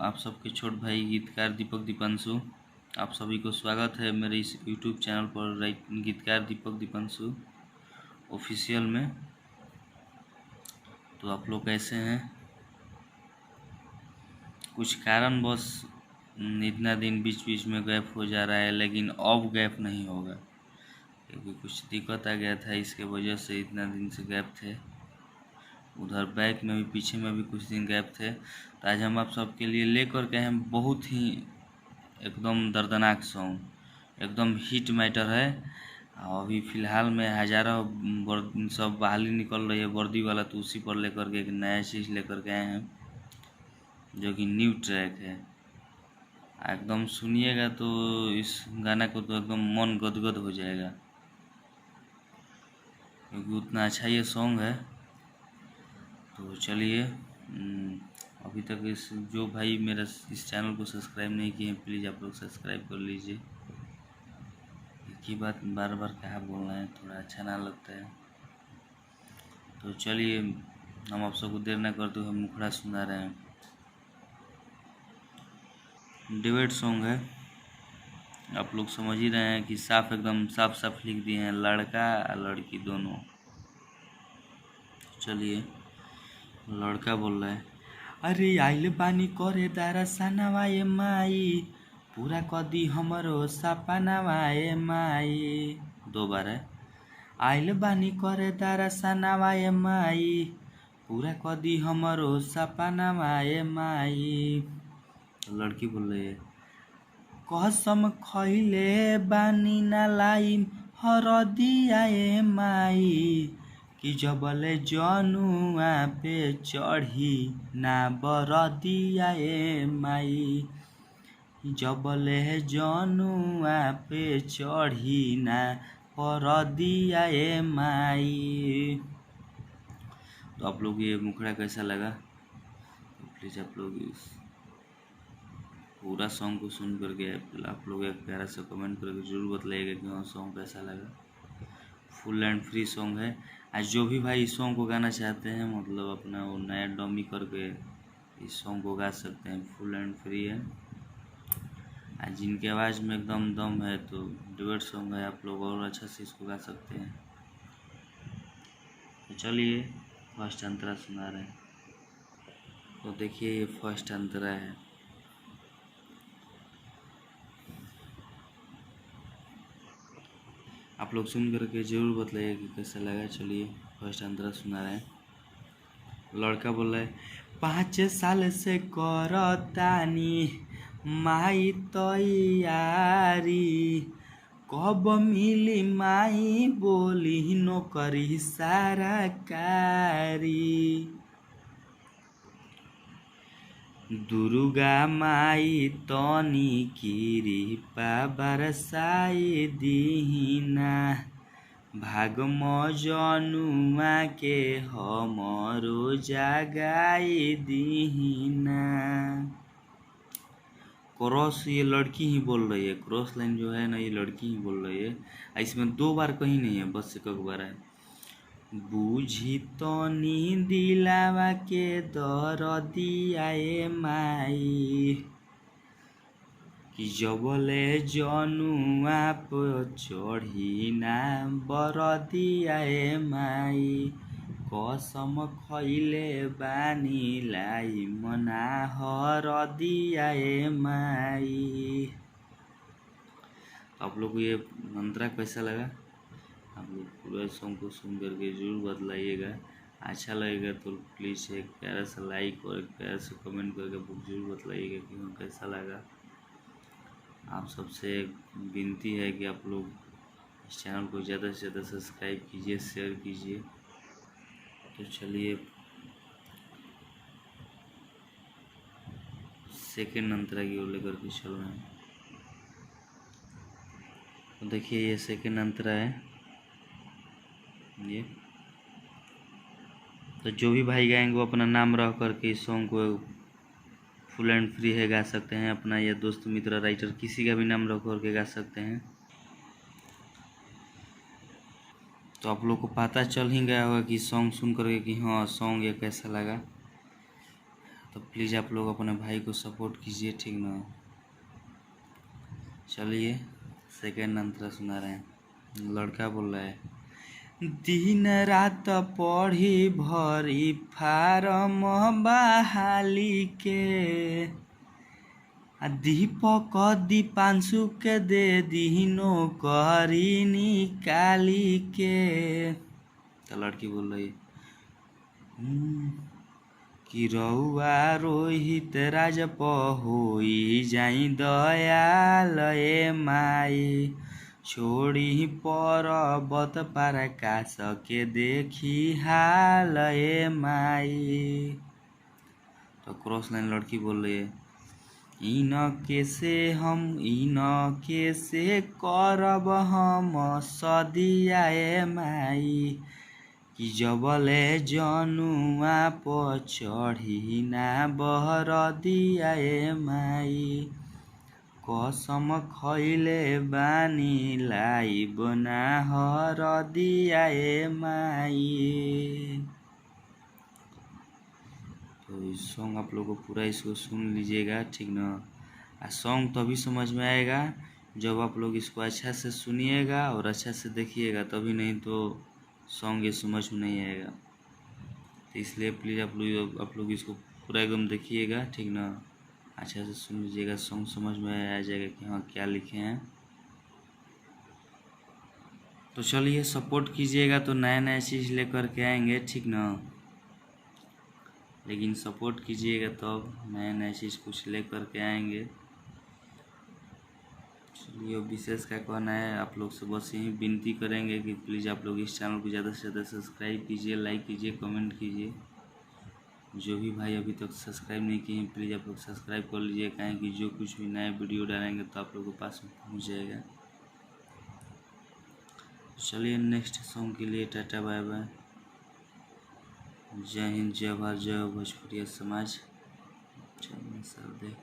आप सबके छोट भाई गीतकार दीपक दीपांशु। आप सभी को स्वागत है मेरे इस यूट्यूब चैनल पर गीतकार दीपक दीपांशु ऑफिशियल में। तो आप लोग कैसे हैं? कुछ कारणवश इतना दिन बीच बीच में गैप हो जा रहा है, लेकिन अब गैप नहीं होगा क्योंकि कुछ दिक्कत आ गया था, इसके वजह से इतना दिन से गैप थे। उधर बैक में भी पीछे में भी कुछ दिन गैप थे। तो आज हम आप सबके लिए लेकर के हैं बहुत ही एकदम दर्दनाक सॉन्ग, एकदम हिट मैटर है। अभी फ़िलहाल में हज़ारों सब बहाली निकल रही है वर्दी वाला, तो उसी पर लेकर के एक नया चीज़ लेकर के आए हैं जो कि न्यू ट्रैक है। एकदम सुनिएगा तो इस गाना को तो एकदम मन गदगद हो जाएगा क्योंकि उतना अच्छा ये सॉन्ग है। तो चलिए, अभी तक इस जो भाई मेरा इस चैनल को सब्सक्राइब नहीं किए हैं, प्लीज़ आप लोग सब्सक्राइब कर लीजिए। एक ही बात बार बार कहा बोलना है, थोड़ा अच्छा ना लगता है। तो चलिए, हम आप सबको देर ना करते हुए हम मुखड़ा सुना रहे हैं। डिबेट सॉन्ग है, आप लोग समझ ही रहे हैं कि साफ एकदम साफ साफ लिख दिए हैं, लड़का और लड़की दोनों। चलिए, लड़का बोल रहा है, अरे आइल बानी करे दरसनवा ए माई, पूरा कदी हमरो सपनवा ए माई। दो बार है, आइल बानी करे दरसनवा ए माई, पूरा कदी हमरो सपनवा ए माई। लड़की बोल रही है, कसम खइले बानी ना लाइम हरदिया ए माई, कि जबले जनुआ पे चढ़ी ना बरदिया ए माई, जबले जनुआ पे चढ़ी ना बरदिया ए माई। तो आप लोग ये मुखड़ा कैसा लगा? तो प्लीज़ आप लोग इस पूरा सॉन्ग को सुन करके आप लोग एक प्यारा सा कमेंट करके ज़रूर बताइएगा कि हाँ सॉन्ग कैसा लगा। फुल एंड फ्री सॉन्ग है। आज जो भी भाई इस सॉन्ग को गाना चाहते हैं, मतलब अपना वो नया डमी करके इस सॉन्ग को गा सकते हैं, फुल एंड फ्री है। आज जिनकी आवाज़ में एकदम दम है तो डुएट सॉन्ग है, आप लोग और अच्छा से इसको गा सकते हैं। तो चलिए, फर्स्ट अंतरा सुना रहे हैं। तो देखिए, ये फर्स्ट अंतरा है। आप लोग सुन करके ज़रूर बताइए कि कैसा लगा। चलिए, फर्स्ट अंतरा सुना रहे हैं। लड़का बोल रहा है, 5 साल से करतानी माई तैयारी, कब मिली माई बोली नौकरी सरकारी, दुर्गा माई तनी कृपा बरसाई दीना, भाग मजनुआ के हमरो जगाई दीना। क्रॉस ये लड़की ही बोल रही है, क्रॉस लाइन जो है ना, ये लड़की ही बोल रही है। इसमें 2 बार कहीं नहीं है, बस एक बार है। बूझी तनी दिलावा के दरदिया ए माई, कि जबले जनुआ पे चढ़ी ना बरदिया ए माई, कसम खइले बानी लाई मना हरदिया ए माई। आप लोग को ये मंत्रा कैसा लगा? आप लोग पूरा सॉन्ग को सुन करके ज़रूर बतलाइएगा। अच्छा लगेगा तो प्लीज़ एक प्यारा सा लाइक और एक प्यारा सा कमेंट करके जरूर बतलाइएगा कि हाँ कैसा लगा। आप सबसे विनती है कि आप लोग इस चैनल को ज़्यादा से ज़्यादा सब्सक्राइब कीजिए, शेयर कीजिए। तो चलिए, सेकेंड अंतरा की ओर लेकर के चल रहे हैं। तो देखिए, ये सेकेंड अंतरा है ये। तो जो भी भाई गाएंगे वो अपना नाम रख करके इस सॉन्ग को फुल एंड फ्री है गा सकते हैं, अपना या दोस्त मित्र राइटर किसी का भी नाम रख करके गा सकते हैं। तो आप लोग को पता चल ही गया होगा कि सॉन्ग सुन करके कि हाँ सॉन्ग ये कैसा लगा। तो प्लीज़ आप लोग अपने भाई को सपोर्ट कीजिए, ठीक ना। चलिए सेकेंड अंतरा सुना रहे हैं। लड़का बोल रहा है, दिन रात पढ़ी भरी फारम बहाली के, दीपक दीपांशु के दे दीनो करी निकाली के। तो लड़की बोल रही कि रउआ रोहित राज होई जाई दयाल माई, छोड़ी पर्वत प्रकाश के देखी हाल माई। तो क्रॉस लाइन लड़की बोल रही है, इनके से करब हम सदिया माई, कि जबले जनुआ पर चढ़ी ना बहर दिया माई, कसम खैले बानी लाई बना हर दिया माई। तो इस सॉन्ग आप लोगों को पूरा इसको सुन लीजिएगा, ठीक ना। सॉन्ग तभी समझ में आएगा जब आप लोग इसको अच्छा से सुनिएगा और अच्छा से देखिएगा, तभी, नहीं तो सॉन्ग ये समझ में नहीं आएगा। तो इसलिए प्लीज़ आप लोग इसको पूरा एकदम देखिएगा, ठीक ना। अच्छा से सुन लीजिएगा, सॉन्ग समझ में आ जाएगा कि हाँ क्या लिखे हैं। तो चलिए सपोर्ट कीजिएगा तो नया नया चीज़ लेकर के आएंगे, ठीक ना। लेकिन सपोर्ट कीजिएगा तब नया नया चीज़ कुछ लेकर के आएंगे। चलिए विशेष क्या कहना है, आप लोग से बस यही विनती करेंगे कि प्लीज़ आप लोग इस चैनल को ज़्यादा से ज़्यादा सब्सक्राइब कीजिए, लाइक कीजिए, कमेंट कीजिए। जो भी भाई अभी तक सब्सक्राइब नहीं किए हैं प्लीज़ आप लोग सब्सक्राइब कर लीजिए, कहें कि जो कुछ भी नया वीडियो डालेंगे तो आप लोगों के पास पहुँच जाएगा। चलिए नेक्स्ट सॉन्ग के लिए टाटा बाय बाय। जय हिंद, जय भारत, जय भोजपुरिया समाज, जय सर्वदेव।